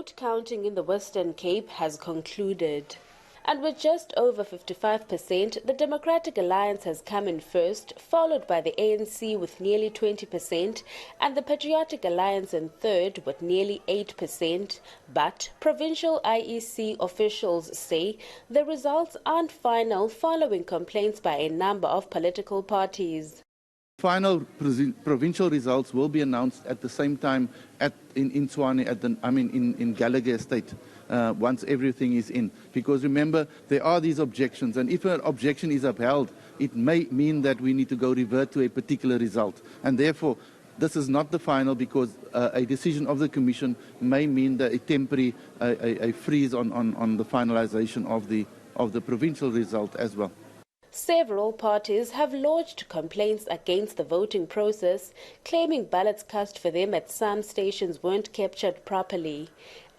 Vote counting in the Western Cape has concluded. And with just over 55%, the Democratic Alliance has come in first, followed by the ANC with nearly 20% and the Patriotic Alliance in third with nearly 8%. But provincial IEC officials say the results aren't final following complaints by a number of political parties. Final provincial results will be announced at the same time in Tshwane, in Gallagher Estate, once everything is in. Because remember, there are these objections, and if an objection is upheld, it may mean that we need to go revert to a particular result. And therefore, this is not the final, because a decision of the Commission may mean that a temporary a freeze on the finalization of the provincial result as well. Several parties have lodged complaints against the voting process, claiming ballots cast for them at some stations weren't captured properly.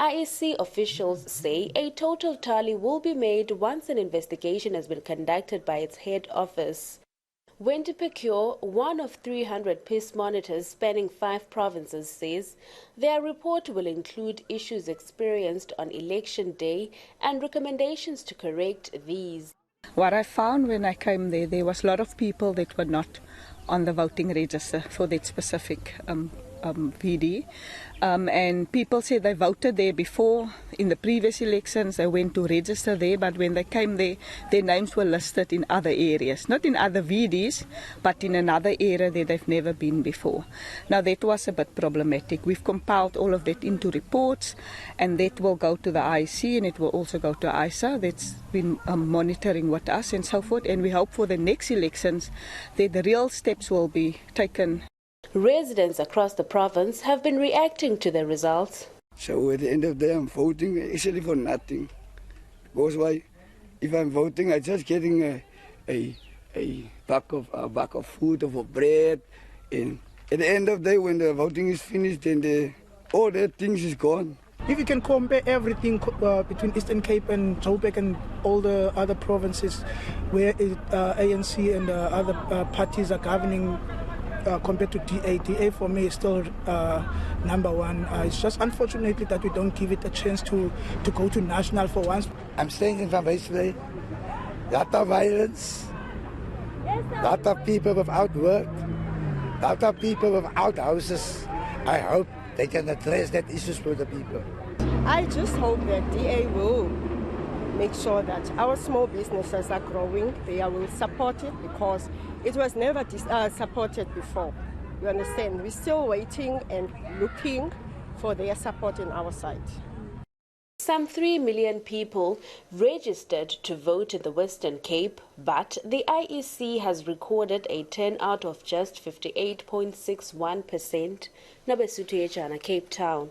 IEC officials say a total tally will be made once an investigation has been conducted by its head office. Wendy Pecure, one of 300 peace monitors spanning 5 provinces, says their report will include issues experienced on election day and recommendations to correct these. What I found when I came there was a lot of people that were not on the voting register for that specific VD. And people said they voted there before. In the previous elections, they went to register there, but when they came there, their names were listed in other areas. Not in other VDs, but in another area that they've never been before. Now, that was a bit problematic. We've compiled all of that into reports, and that will go to the IEC, and it will also go to ISA. That's been monitoring with us and so forth, and we hope for the next elections that the real steps will be taken. Residents across the province have been reacting to the results. So at the end of the day, I'm voting actually for nothing. Because why? If I'm voting, I'm just getting a bag of food or bread. And at the end of the day, when the voting is finished, then all that things is gone. If you can compare everything between Eastern Cape and Joburg and all the other provinces where ANC and other parties are governing, compared to DA for me is still number one. It's just unfortunately that we don't give it a chance to go to national for once. I'm staying in Van Wysley. Lot of violence, lot of people without work, lot of people without houses. I hope they can address that issues for the people. I just hope that DA will make sure that our small businesses are growing. They will support it because it was never supported before. You understand? We're still waiting and looking for their support in our side. Some 3 million people registered to vote in the Western Cape, but the IEC has recorded a turnout of just 58.61%. Nobesuthu Hejana, Cape Town.